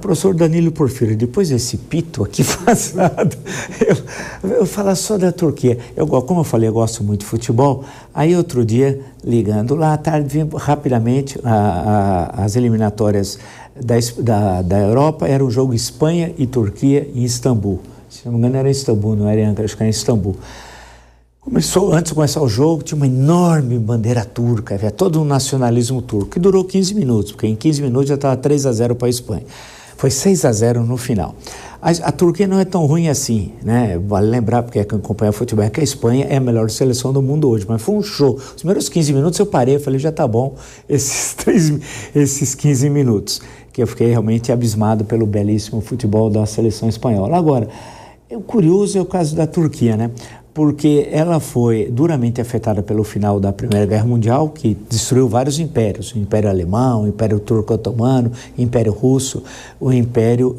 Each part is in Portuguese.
Professor Danilo Porfírio, depois desse pito aqui passado, eu falo só da Turquia. Como eu falei, eu gosto muito de futebol. Aí outro dia, ligando lá à tarde, vi rapidamente as eliminatórias da Europa. Era um jogo Espanha e Turquia em Istambul. Se não me engano era em Istambul, não era em Ankara, acho que era em Istambul. Antes de começar o jogo, tinha uma enorme bandeira turca, havia todo um nacionalismo turco, que durou 15 minutos, porque em 15 minutos já estava 3-0 para a Espanha. Foi 6-0 no final. A Turquia não é tão ruim assim, né? Vale lembrar, porque quem acompanha futebol, que a Espanha é a melhor seleção do mundo hoje, mas foi um show. Os primeiros 15 minutos eu parei, eu falei, já tá bom esses 15 minutos, que eu fiquei realmente abismado pelo belíssimo futebol da seleção espanhola. Agora, o curioso é o caso da Turquia, né? Porque ela foi duramente afetada pelo final da Primeira Guerra Mundial, que destruiu vários impérios, o Império Alemão, o Império Turco-Otomano, o Império Russo, o Império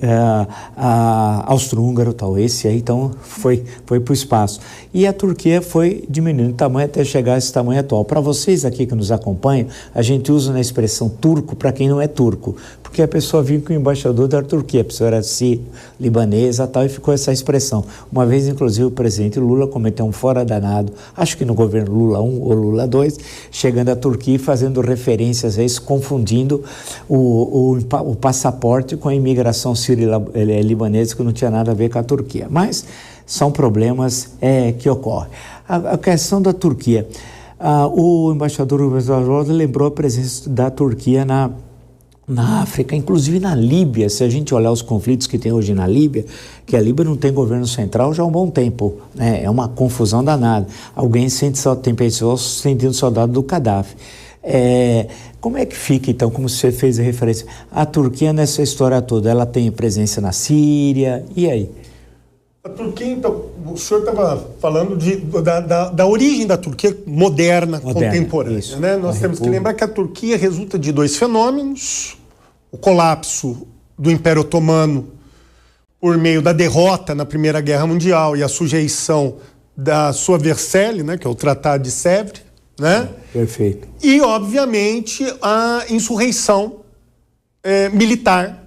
Austro-Húngaro, tal. Esse aí, então, foi para o espaço. E a Turquia foi diminuindo de tamanho até chegar a esse tamanho atual. Para vocês aqui que nos acompanham, a gente usa a expressão turco para quem não é turco, porque a pessoa viu que o embaixador da Turquia, a pessoa era sírio, libanesa, tal, e ficou essa expressão. Uma vez, inclusive, o presidente Lula cometeu um fora danado, acho que no governo Lula 1 ou Lula 2, chegando à Turquia e fazendo referências a isso, confundindo o passaporte com a imigração sírio-libanesa, que não tinha nada a ver com a Turquia. Mas são problemas que ocorrem. A questão da Turquia, o embaixador lembrou a presença da Turquia na África, inclusive na Líbia. Se a gente olhar os conflitos que tem hoje na Líbia, que a Líbia não tem governo central já há um bom tempo, né? É uma confusão danada. Tem pessoas sentindo saudade do Gaddafi. Como é que fica, então, como você fez a referência, a Turquia nessa história toda? Ela tem presença na Síria, e aí? A Turquia, então, o senhor estava falando da origem da Turquia moderna contemporânea. Isso, né? Nós temos que lembrar que a Turquia resulta de dois fenômenos: o colapso do Império Otomano por meio da derrota na Primeira Guerra Mundial e a sujeição da sua Versailles, né, que é o Tratado de Sèvres, né? Perfeito. E, obviamente, a insurreição militar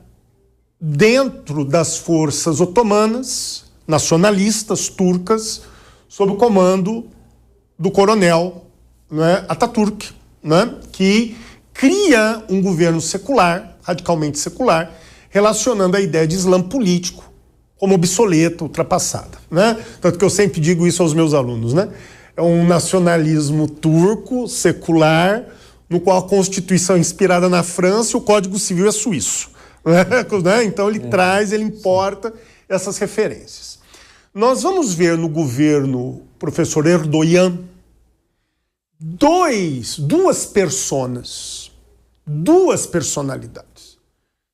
dentro das forças otomanas, nacionalistas turcas, sob o comando do coronel, né, Atatürk, né, que cria um governo secular, radicalmente secular, relacionando a ideia de Islã político como obsoleta, ultrapassada, né? Tanto que eu sempre digo isso aos meus alunos, né? É um nacionalismo turco, secular, no qual a Constituição é inspirada na França e o Código Civil é suíço, né? Então ele importa essas referências. Nós vamos ver no governo professor Erdogan duas personalidades.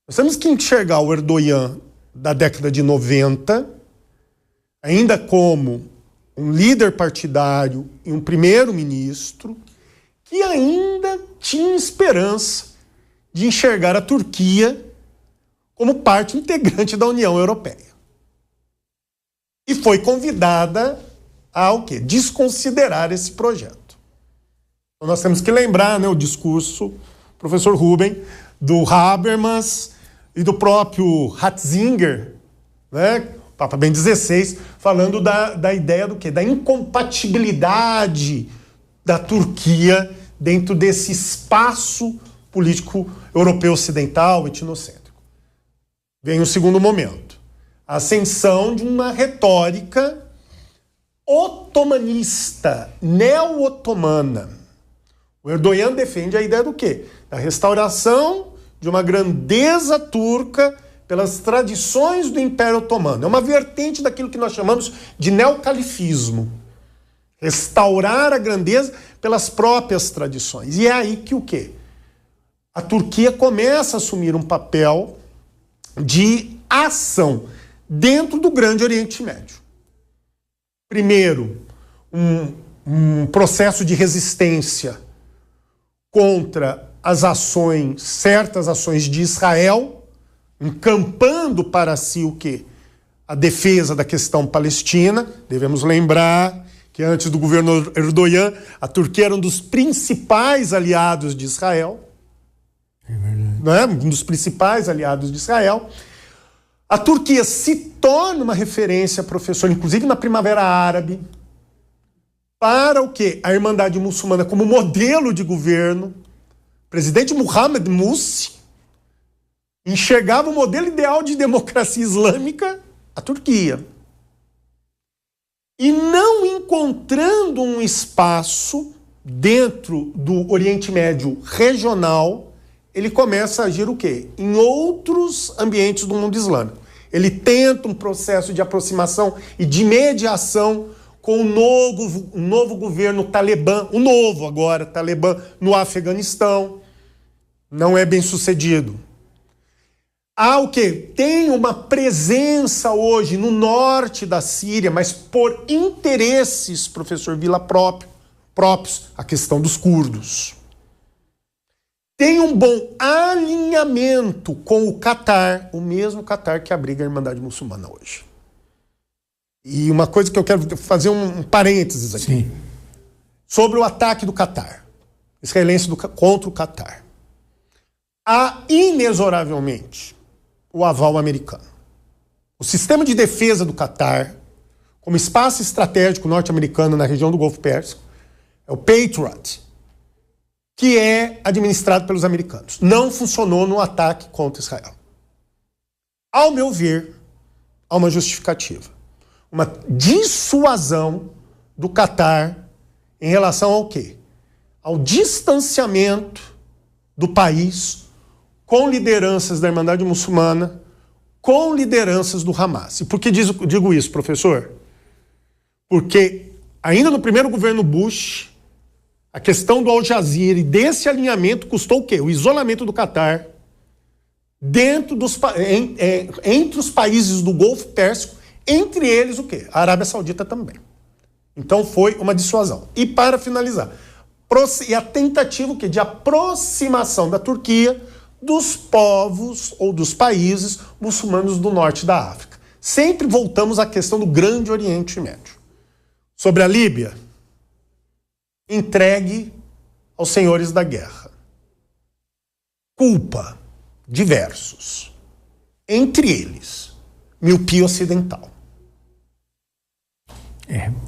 Nós temos que enxergar o Erdogan da década de 90, ainda como um líder partidário e um primeiro-ministro, que ainda tinha esperança de enxergar a Turquia como parte integrante da União Europeia. E foi convidada a o quê? Desconsiderar esse projeto. Então nós temos que lembrar, né, o discurso, professor Rubem, do Habermas e do próprio Ratzinger, né, Papa Bento XVI, falando da ideia do quê? Da incompatibilidade da Turquia dentro desse espaço político europeu ocidental, etnocêntrico. Vem o segundo momento. A ascensão de uma retórica otomanista, neo-otomana. O Erdogan defende a ideia do quê? Da restauração de uma grandeza turca pelas tradições do Império Otomano. É uma vertente daquilo que nós chamamos de neocalifismo. Restaurar a grandeza pelas próprias tradições. E é aí que o quê? A Turquia começa a assumir um papel de ação dentro do Grande Oriente Médio. Primeiro, um processo de resistência contra as ações, certas ações de Israel, encampando para si o quê? A defesa da questão palestina. Devemos lembrar que antes do governo Erdogan, a Turquia era um dos principais aliados de Israel. É verdade. né, um dos principais aliados de Israel. A Turquia se torna uma referência, professor, inclusive na Primavera Árabe, para o quê? A Irmandade Muçulmana como modelo de governo. O presidente Mohamed Morsi enxergava o modelo ideal de democracia islâmica, a Turquia. E não encontrando um espaço dentro do Oriente Médio regional, ele começa a agir o quê? Em outros ambientes do mundo islâmico. Ele tenta um processo de aproximação e de mediação com o novo governo talibã, o novo agora, talibã, no Afeganistão. Não é bem sucedido. Há o quê? Tem uma presença hoje no norte da Síria, mas por interesses, professor Vila, próprios, a questão dos curdos. Tem um bom alinhamento com o Catar, o mesmo Catar que abriga a Irmandade Muçulmana hoje. E uma coisa que eu quero fazer um parênteses aqui. Sim. Sobre o ataque do Catar, israelense contra o Catar. Há inexoravelmente o aval americano. O sistema de defesa do Catar, como espaço estratégico norte-americano na região do Golfo Pérsico, é o Patriot, que é administrado pelos americanos. Não funcionou no ataque contra Israel. Ao meu ver, há uma justificativa. Uma dissuasão do Catar em relação ao quê? Ao distanciamento do país com lideranças da Irmandade Muçulmana, com lideranças do Hamas. E por que digo isso, professor? Porque ainda no primeiro governo Bush, a questão do Al Jazeera e desse alinhamento custou o quê? O isolamento do Catar entre os países do Golfo Pérsico, entre eles o quê? A Arábia Saudita também. Então foi uma dissuasão. E para finalizar, e a tentativa o quê? De aproximação da Turquia dos povos ou dos países muçulmanos do norte da África. Sempre voltamos à questão do Grande Oriente Médio. Sobre a Líbia, entregue aos senhores da guerra. Culpa, diversos. Entre eles, miopia ocidental.